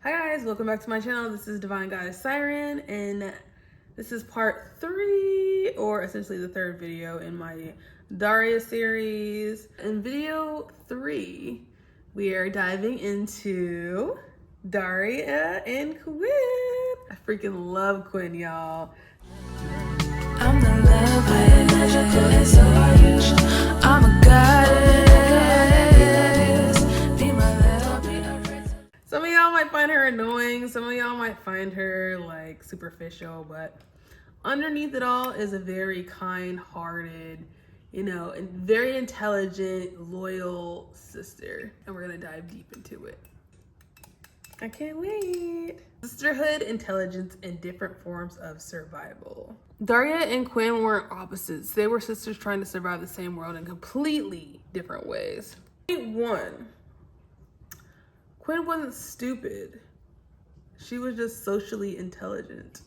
Hi guys, welcome back to my channel. This is Divine Goddess Siren, and this is part 3, or essentially the third video in my Daria series. In video 3, we are diving into Daria and Quinn. I freaking love Quinn, y'all. I'm the love magical and so are you. I'm a goddess. Be my love, be a princess. Some of y'all might find her annoying, some of y'all might find her like superficial, but underneath it all is a very kind-hearted, and very intelligent, loyal sister. And we're gonna dive deep into it. I can't wait. Sisterhood, intelligence, and different forms of survival. Daria and Quinn weren't opposites. They were sisters trying to survive the same world in completely different ways. Point 1. Quinn wasn't stupid. She was just socially intelligent.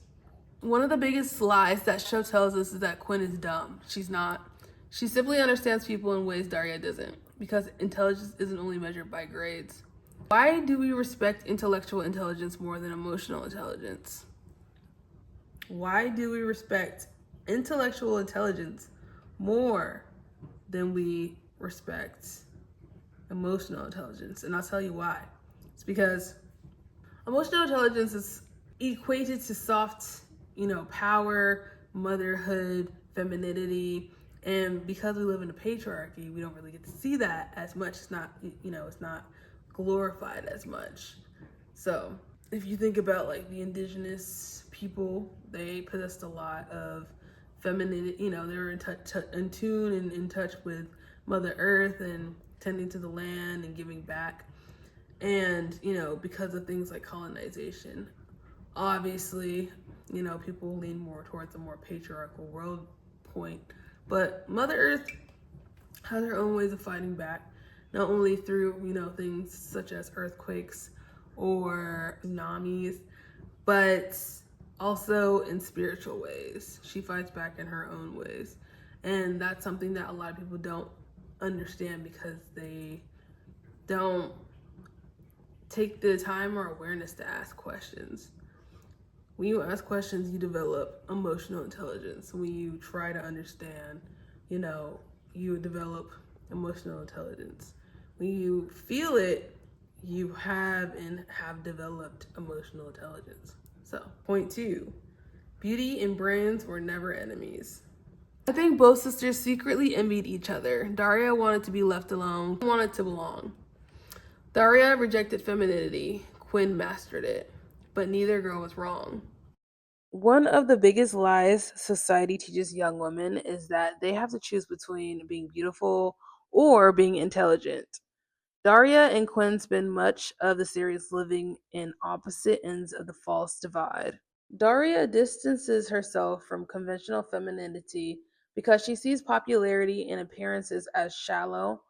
One of the biggest lies that show tells us is that Quinn is dumb. She's not. She simply understands people in ways Daria doesn't, because intelligence isn't only measured by grades. Why do we respect intellectual intelligence more than emotional intelligence? Why do we respect intellectual intelligence more than we respect emotional intelligence? And I'll tell you why. It's because emotional intelligence is equated to soft, power, motherhood, femininity. And because we live in a patriarchy, we don't really get to see that as much. It's not, it's not glorified as much. So if you think about like the indigenous people, they possessed a lot of femininity. They were in tune and in touch with Mother Earth and tending to the land and giving back. And, because of things like colonization, obviously, people lean more towards a more patriarchal world point. But Mother Earth has her own ways of fighting back, not only through, things such as earthquakes or tsunamis, but also in spiritual ways. She fights back in her own ways. And that's something that a lot of people don't understand because they don't take the time or awareness to ask questions. When you ask questions, you develop emotional intelligence. When you try to understand, you develop emotional intelligence. When you feel it, you have developed emotional intelligence. So, point 2, beauty and brains were never enemies. I think both sisters secretly envied each other. Daria wanted to be left alone, wanted to belong. Daria rejected femininity. Quinn mastered it. But neither girl was wrong. One of the biggest lies society teaches young women is that they have to choose between being beautiful or being intelligent. Daria and Quinn spend much of the series living in opposite ends of the false divide. Daria distances herself from conventional femininity because she sees popularity and appearances as shallow,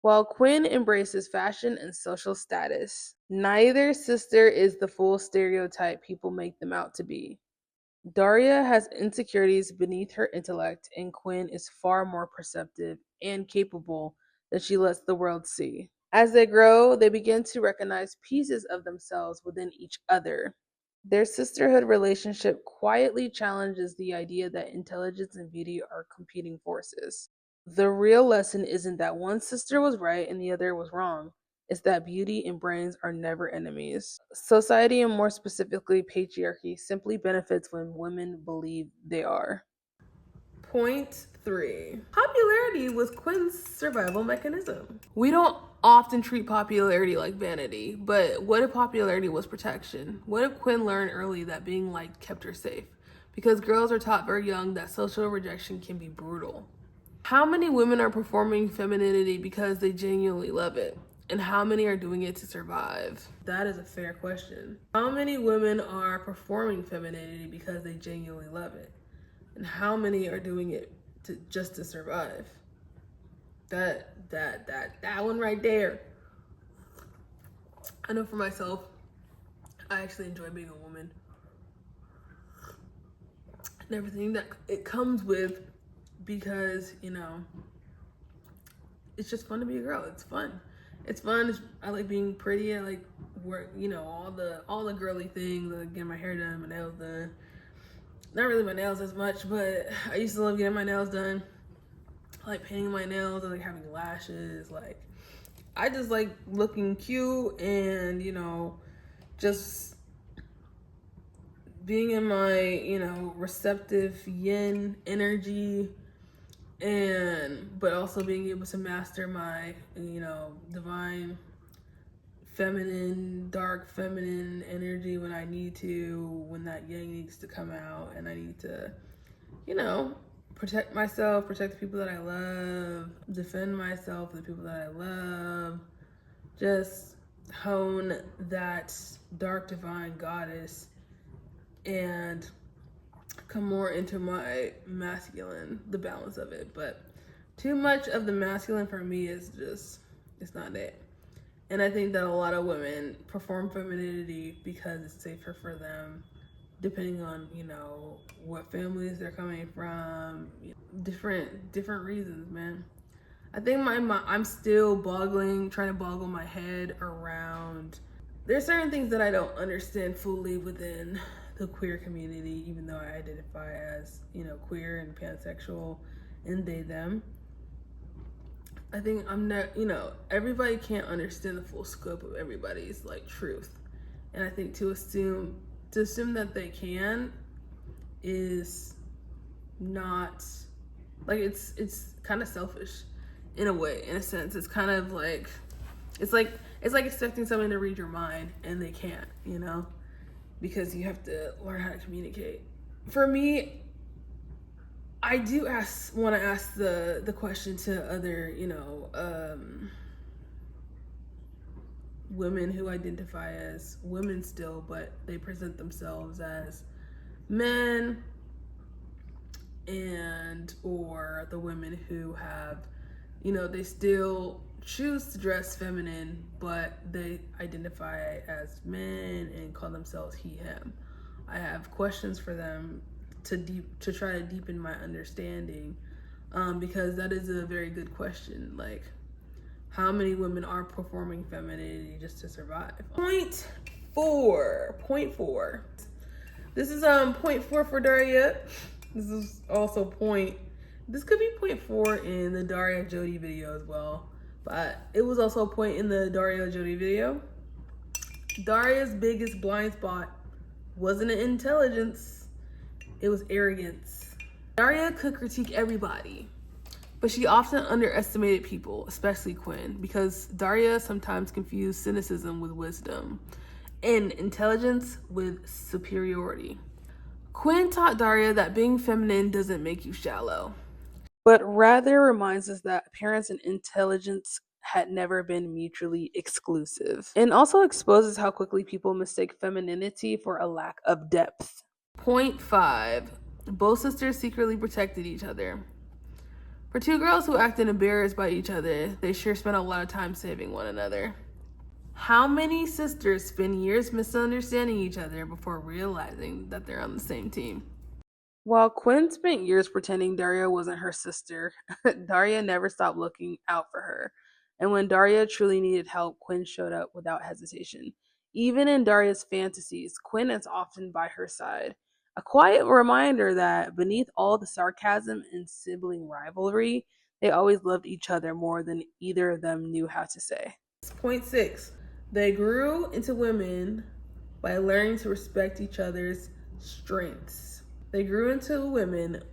while Quinn embraces fashion and social status. Neither sister is the full stereotype people make them out to be. Daria has insecurities beneath her intellect, and Quinn is far more perceptive and capable than she lets the world see. As they grow, they begin to recognize pieces of themselves within each other. Their sisterhood relationship quietly challenges the idea that intelligence and beauty are competing forces. The real lesson isn't that one sister was right and the other was wrong. It's that beauty and brains are never enemies. Society, and more specifically patriarchy, simply benefits when women believe they are. Point 3. Popularity was Quinn's survival mechanism. We don't often treat popularity like vanity, but what if popularity was protection? What if Quinn learned early that being liked kept her safe? Because girls are taught very young that social rejection can be brutal. How many women are performing femininity because they genuinely love it? And how many are doing it to survive? That is a fair question. How many women are performing femininity because they genuinely love it? And how many are doing it just to survive? That one right there. I know for myself, I actually enjoy being a woman and everything that it comes with, because it's just fun to be a girl. It's fun. I like being pretty. I like work, all the girly things, like getting my hair done, my nails done. Not really my nails as much, but I used to love getting my nails done. I like painting my nails and like having lashes. Like, I just like looking cute and, just being in my, receptive yin energy, but also being able to master my, divine feminine, dark feminine energy when I need to, when that yang needs to come out, and I need to, protect myself, protect the people that I love, defend myself, the people that I love, just hone that dark divine goddess and come more into my masculine, the balance of it. But too much of the masculine for me is just, it's not it. And I think that a lot of women perform femininity because it's safer for them, depending on, what families they're coming from, different reasons, man. I think I'm still trying to boggle my head around, there's certain things that I don't understand fully within the queer community, even though I identify as, queer and pansexual and they, them. I think I'm not, everybody can't understand the full scope of everybody's like truth. And I think to assume that they can is not, like, it's kind of selfish in a way, in a sense. It's kind of like, it's like expecting someone to read your mind and they can't, because you have to learn how to communicate. For me, I do want to ask the question to other, women who identify as women still, but they present themselves as men, or the women who have, they still choose to dress feminine, but they identify as men and call themselves he, him. I have questions for them to try to deepen my understanding, because that is a very good question. Like, how many women are performing femininity just to survive? Point four. This is point 4 for Daria. This is also this could be point 4 in the Daria Jody video as well, but it was also a point in the Daria Jody video. Daria's biggest blind spot wasn't intelligence, it was arrogance. Daria could critique everybody, but she often underestimated people, especially Quinn, because Daria sometimes confused cynicism with wisdom and intelligence with superiority. Quinn taught Daria that being feminine doesn't make you shallow, but rather reminds us that appearance and intelligence had never been mutually exclusive, and also exposes how quickly people mistake femininity for a lack of depth. Point 5. Both sisters secretly protected each other. For two girls who acted embarrassed by each other, they sure spent a lot of time saving one another. How many sisters spend years misunderstanding each other before realizing that they're on the same team? While Quinn spent years pretending Daria wasn't her sister, Daria never stopped looking out for her. And when Daria truly needed help, Quinn showed up without hesitation. Even in Daria's fantasies, Quinn is often by her side. A quiet reminder that beneath all the sarcasm and sibling rivalry, they always loved each other more than either of them knew how to say. Point 6. They grew into women by learning to respect each other's strengths. They grew into women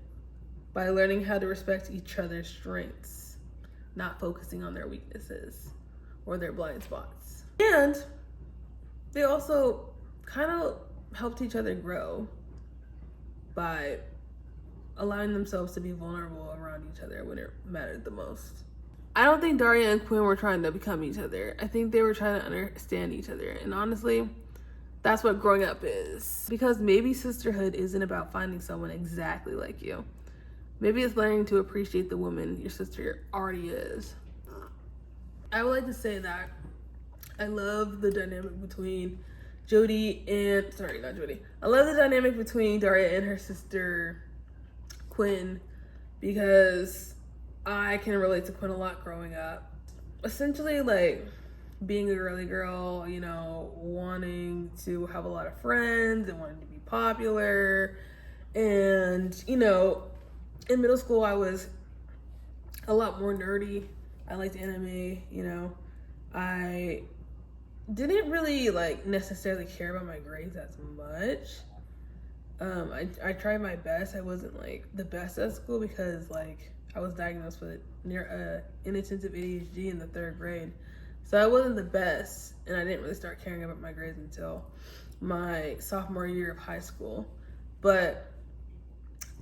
by learning how to respect each other's strengths, not focusing on their weaknesses or their blind spots. And they also kind of helped each other grow by allowing themselves to be vulnerable around each other when it mattered the most. I don't think Daria and Quinn were trying to become each other. I think they were trying to understand each other. And honestly, that's what growing up is. Because maybe sisterhood isn't about finding someone exactly like you. Maybe it's learning to appreciate the woman your sister already is. I would like to say that I love the dynamic between I love the dynamic between Daria and her sister Quinn, because I can relate to Quinn a lot growing up. Essentially, like, being a girly girl, you know, wanting to have a lot of friends and wanting to be popular. And, you know, in middle school, I was a lot more nerdy. I liked anime, you know. I didn't really like necessarily care about my grades as much. I tried my best. I wasn't like the best at school because like I was diagnosed with inattentive ADHD in the 3rd grade. So I wasn't the best, and I didn't really start caring about my grades until my sophomore year of high school. But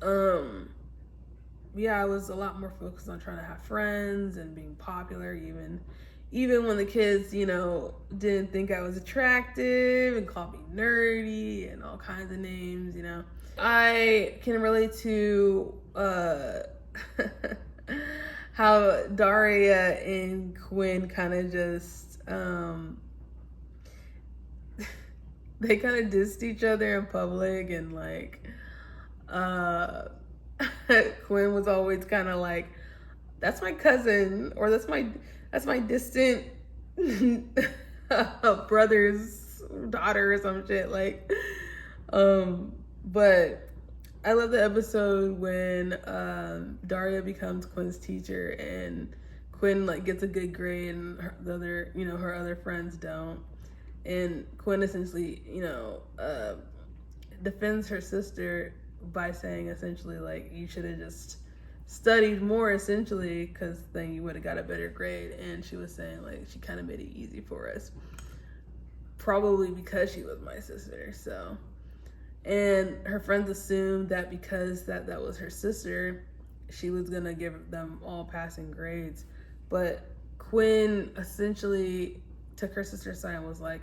yeah, I was a lot more focused on trying to have friends and being popular, even when the kids, you know, didn't think I was attractive and called me nerdy and all kinds of names, you know. I can relate to how Daria and Quinn kind of just they kind of dissed each other in public, and like Quinn was always kind of like, that's my cousin, or that's my distant brother's daughter or some shit, like but I love the episode when Daria becomes Quinn's teacher and Quinn like gets a good grade and her other friends don't, and Quinn essentially, you know, defends her sister by saying essentially like, you should have just studied more, essentially, because then you would have got a better grade. And she was saying like she kind of made it easy for us, probably because she was my sister. So, and her friends assumed that because that was her sister, she was gonna give them all passing grades. But Quinn essentially took her sister's side and was like,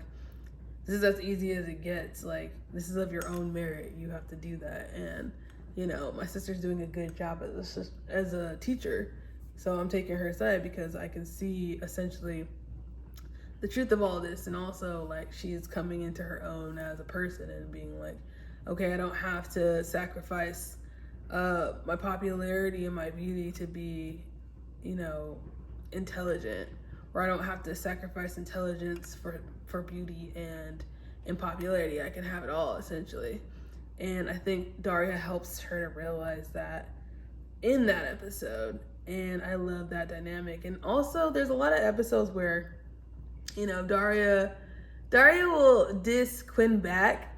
this is as easy as it gets. Like, this is of your own merit. You have to do that. And, you know, my sister's doing a good job as a teacher. So I'm taking her side because I can see essentially the truth of all this. And also, like, she's coming into her own as a person and being like, okay, I don't have to sacrifice my popularity and my beauty to be, you know, intelligent. Or I don't have to sacrifice intelligence for beauty and popularity. I can have it all, essentially. And I think Daria helps her to realize that in that episode. And I love that dynamic. And also, there's a lot of episodes where, you know, Daria will diss Quinn back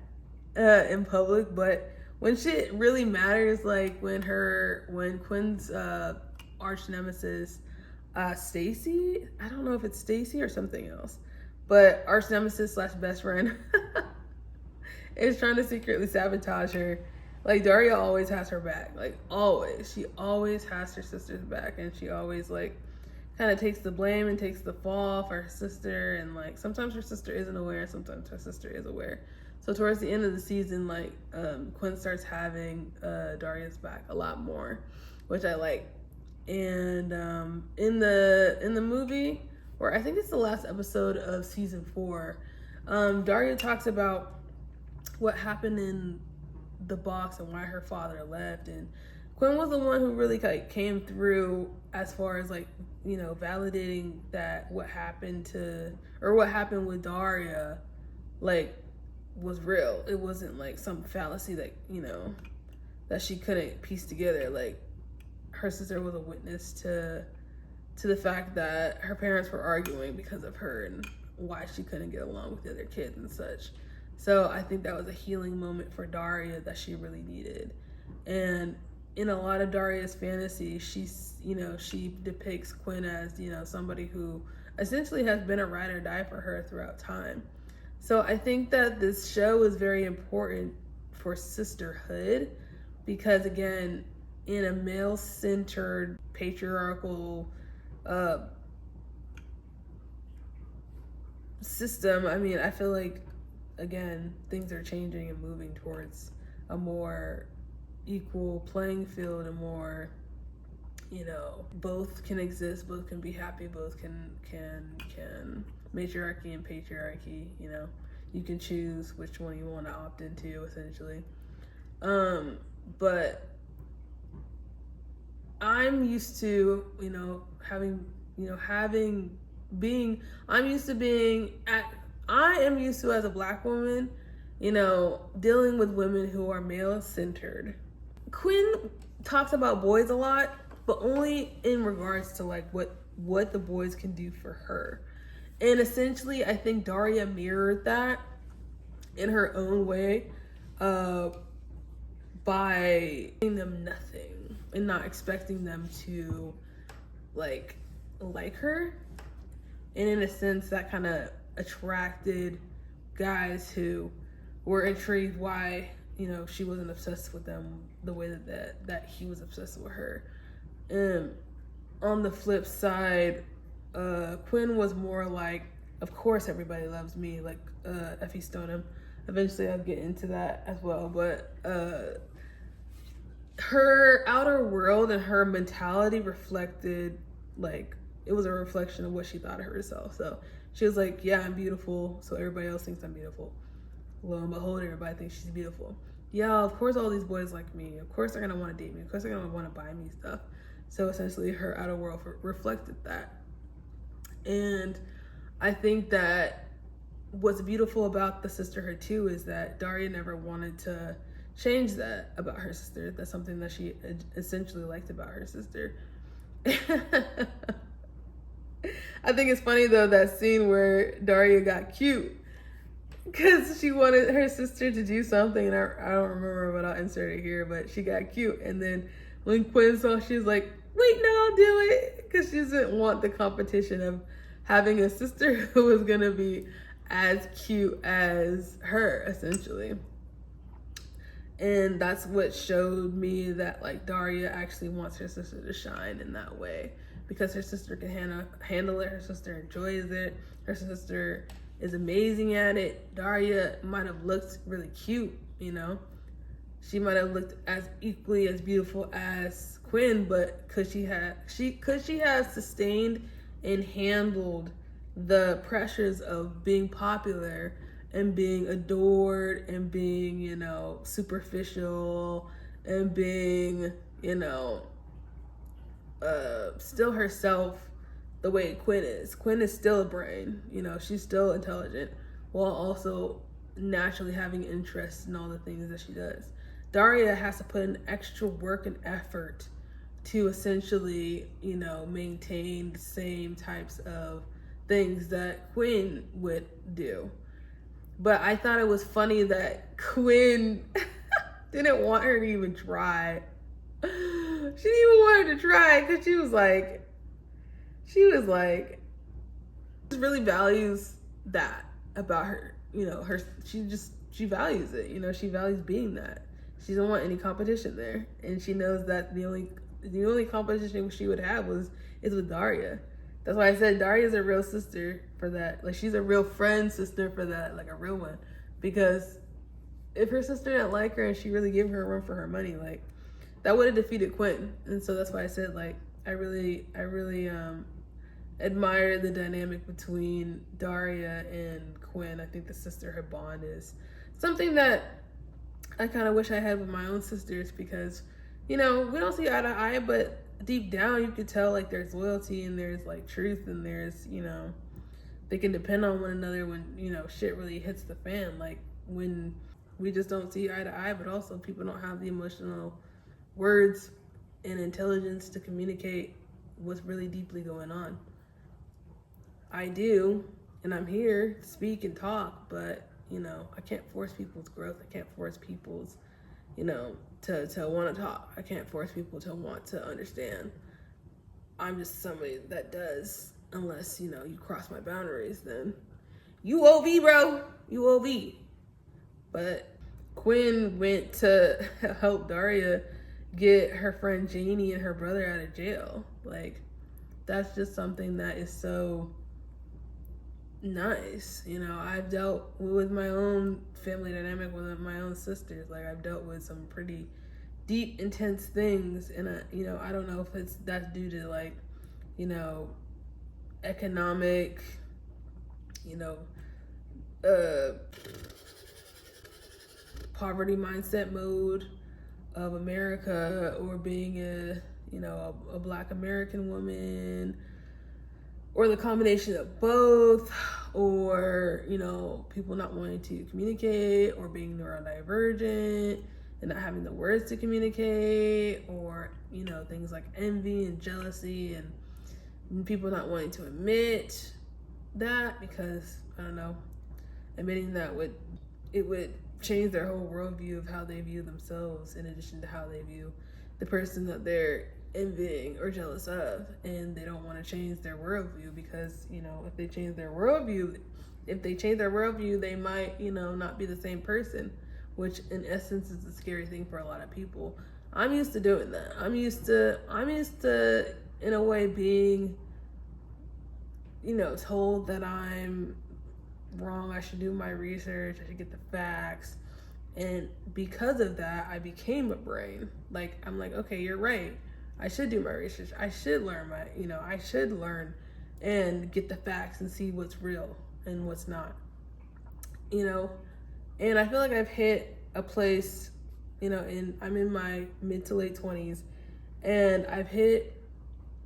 in public, but when shit really matters, like when Quinn's arch nemesis, Stacy, I don't know if it's Stacy or something else, but arch nemesis / best friend is trying to secretly sabotage her. Like, Daria always has her back, like always. She always has her sister's back, and she always like kind of takes the blame and takes the fall for her sister. And like sometimes her sister isn't aware, sometimes her sister is aware. So towards the end of the season, like Quinn starts having Daria's back a lot more, which I like. And in the movie, or I think it's the last episode of season 4, Daria talks about what happened in the box and why her father left. And Quinn was the one who really like came through as far as like, you know, validating that what happened with Daria like was real. It wasn't like some fallacy that, you know, that she couldn't piece together. Like, her sister was a witness to the fact that her parents were arguing because of her and why she couldn't get along with the other kids and such. So I think that was a healing moment for Daria that she really needed. And in a lot of Daria's fantasies, she depicts Quinn as, you know, somebody who essentially has been a ride or die for her throughout time. So I think that this show is very important for sisterhood because, again, in a male-centered, patriarchal system, I mean, I feel like, again, things are changing and moving towards a more equal playing field, a more, you know, both can exist, both can be happy, both can matriarchy and patriarchy, you know. You can choose which one you want to opt into, essentially. But I'm used to, having I am used to, as a Black woman, dealing with women who are male centered. Quinn talks about boys a lot, but only in regards to like what the boys can do for her. And essentially, I think Daria mirrored that in her own way, by giving them nothing and not expecting them to like her. And in a sense, that kind of attracted guys who were intrigued why, she wasn't obsessed with them the way that he was obsessed with her. And on the flip side, Quinn was more like, of course everybody loves me, like Effie Stoneham. Eventually I'll get into that as well, but her outer world and her mentality reflected, like, it was a reflection of what she thought of herself. So she was like, yeah, I'm beautiful, so everybody else thinks I'm beautiful. Lo and behold, everybody thinks she's beautiful. Yeah, of course all these boys like me. Of course they're gonna want to date me. Of course they're gonna want to buy me stuff. So essentially her outer world reflected that. And I think that what's beautiful about the sisterhood too is that Daria never wanted to change that about her sister. That's something that she essentially liked about her sister. I think it's funny though, that scene where Daria got cute because she wanted her sister to do something, and I don't remember, but I'll insert it here, but she got cute. And then when Quinn saw, she was like, wait, no, I'll do it, because she doesn't want the competition of having a sister who was gonna be as cute as her, essentially. And that's what showed me that like Daria actually wants her sister to shine in that way, because her sister can handle it, her sister enjoys it, her sister is amazing at it. Daria might have looked really cute, she might have looked as equally as beautiful as Quinn, but could she have sustained and handled the pressures of being popular and being adored and being, superficial and being, still herself the way Quinn is. Quinn is still a brain, she's still intelligent while also naturally having interest in all the things that she does. Daria has to put in extra work and effort to essentially, maintain the same types of things that Quinn would do. But I thought it was funny that Quinn didn't want her to even try. She didn't even want her to try, because she was like, she really values that about her. She values it. She values being that. She doesn't want any competition there, and she knows that the only competition she would have is with Daria. That's why I said Daria's a real sister for that. Like, she's a real friend sister for that, like a real one. Because if her sister didn't like her and she really gave her a run for her money, like, that would have defeated Quinn. And so that's why I said, like, I really admire the dynamic between Daria and Quinn. I think the sisterhood bond is something that I kind of wish I had with my own sisters, because, we don't see eye to eye, but deep down you could tell, like, there's loyalty and there's like truth, and there's, they can depend on one another when, shit really hits the fan, like when we just don't see eye to eye, but also people don't have the emotional words and intelligence to communicate what's really deeply going on. I do, and I'm here to speak and talk, but I can't force people's growth. I can't force people's, to want to talk. I can't force people to want to understand. I'm just somebody that does, unless, you cross my boundaries, then you OV, bro. You OV. But Quinn went to help Daria get her friend Janie and her brother out of jail. Like, that's just something that is so nice. I've dealt with my own family dynamic with my own sisters. Like, I've dealt with some pretty deep, intense things, and I don't know if that's due to, like, economic, poverty mindset mode of America, or being a Black American woman, or the combination of both, or, you know, people not wanting to communicate, or being neurodivergent and not having the words to communicate, or, you know, things like envy and jealousy, and people not wanting to admit that because, I don't know, admitting that would change their whole worldview of how they view themselves, in addition to how they view the person that they're envying or jealous of. And they don't want to change their worldview because, you know, if they change their worldview, they might, you know, not be the same person, which in essence is a scary thing for a lot of people. I'm used to doing that. I'm used to in a way being, you know, told that I'm wrong. I should do my research. I should get the facts. And because of that, I became a brain. Like, I'm like, okay, you're right. I should do my research. I should learn I should learn and get the facts and see what's real and what's not, you know? And I feel like I've hit a place, you know, I'm in my mid to late 20s, and I've hit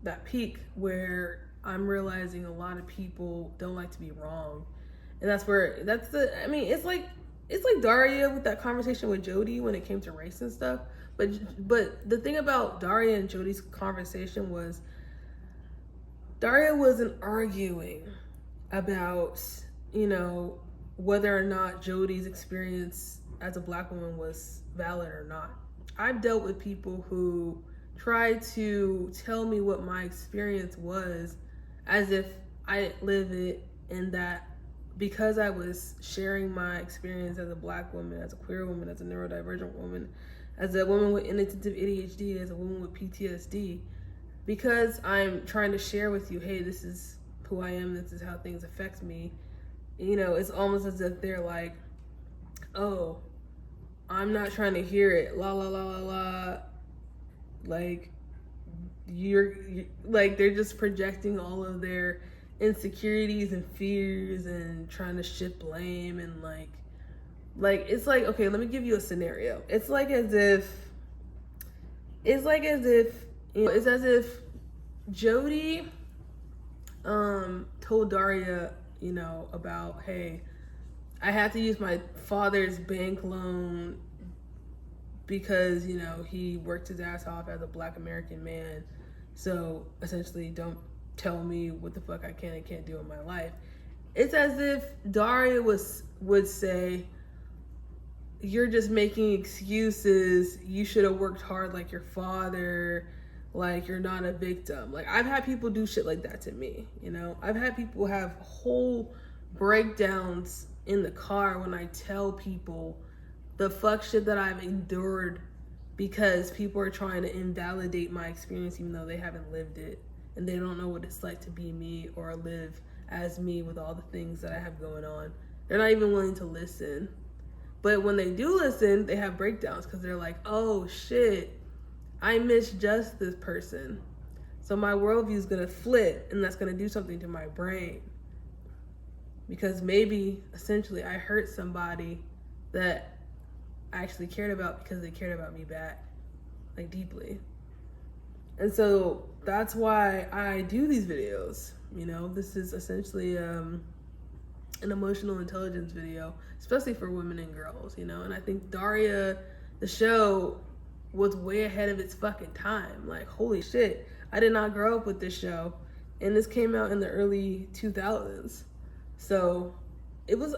that peak where I'm realizing a lot of people don't like to be wrong. And it's like Daria with that conversation with Jody when it came to race and stuff. But the thing about Daria and Jody's conversation was Daria wasn't arguing about, you know, whether or not Jody's experience as a Black woman was valid or not. I've dealt with people who tried to tell me what my experience was as if I didn't live it, and that because I was sharing my experience as a Black woman, as a queer woman, as a neurodivergent woman, as a woman with inattentive ADHD, as a woman with PTSD, because I'm trying to share with you, hey, this is who I am, this is how things affect me, you know, it's almost as if they're like, oh, I'm not trying to hear it, la la la la la, like, you're like, they're just projecting all of their insecurities and fears and trying to shift blame, and like it's like, okay, let me give you a scenario. It's as if Jody told Daria, you know, about, hey, I have to use my father's bank loan because, you know, he worked his ass off as a Black American man, so essentially don't tell me what the fuck I can and can't do in my life. It's as if Daria would say, you're just making excuses, you should have worked hard like your father, like you're not a victim. Like, I've had people do shit like that to me, you know? I've had people have whole breakdowns in the car when I tell people the fuck shit that I've endured because people are trying to invalidate my experience even though they haven't lived it. And they don't know what it's like to be me or live as me with all the things that I have going on. They're not even willing to listen. But when they do listen, they have breakdowns because they're like, oh shit, I misjudged this person. So my worldview is going to flip, and that's going to do something to my brain. Because maybe, essentially, I hurt somebody that I actually cared about because they cared about me back, like, deeply. And so that's why I do these videos. You know, this is essentially an emotional intelligence video, especially for women and girls, you know. And I think Daria, the show, was way ahead of its fucking time. Like, holy shit, I did not grow up with this show, and this came out in the early 2000s. So it was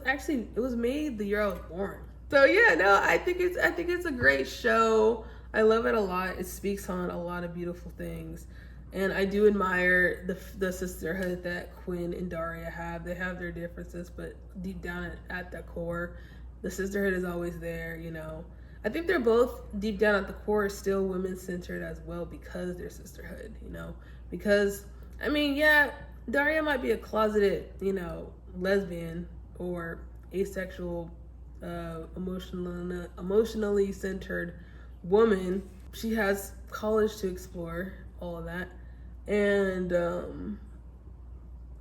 made the year I was born. So yeah, no, I think it's a great show. I love it a lot. It speaks on a lot of beautiful things. And I do admire the sisterhood that Quinn and Daria have. They have their differences, but deep down at the core, the sisterhood is always there, you know. I think they're both, deep down at the core, still women-centered as well because they're sisterhood, you know. Because, I mean, yeah, Daria might be a closeted, you know, lesbian or asexual, emotionally centered woman. She has college to explore, all of that. And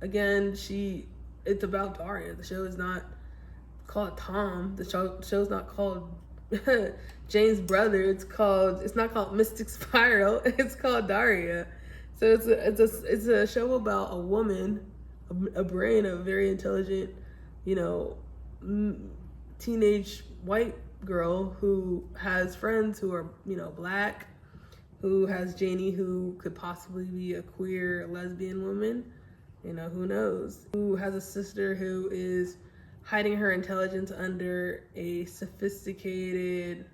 again, it's about Daria. The show is not called Tom. The show's not called Jane's brother. It's not called Mystic Spiral. It's called Daria. So it's a show about a woman, a brain, a very intelligent, you know, teenage white girl who has friends who are, you know, black, who has Janie, who could possibly be a queer lesbian woman, you know, who knows, who has a sister who is hiding her intelligence under a sophisticated,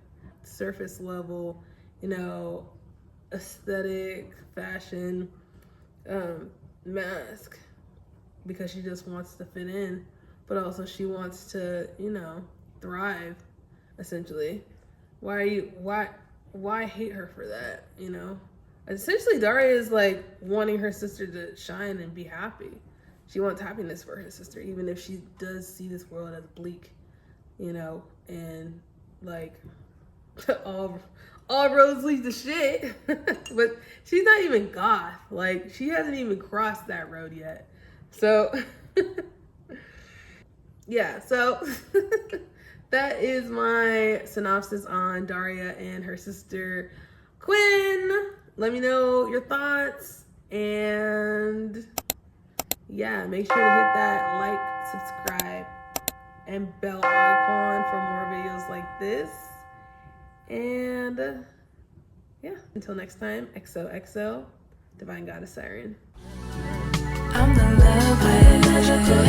surface level, you know, aesthetic, fashion mask, because she just wants to fit in, but also she wants to, you know, thrive, essentially. Why hate her for that, you know? Essentially, Daria is like wanting her sister to shine and be happy. She wants happiness for her sister, even if she does see this world as bleak, you know, and like all roads lead to shit. But she's not even goth. Like, she hasn't even crossed that road yet. So yeah, so that is my synopsis on Daria and her sister Quinn. Let me know your thoughts, and yeah, make sure to hit that like, subscribe, and bell icon for more videos like this. And yeah, until next time, XOXO, Divine Goddess Siren. I'm the love with magical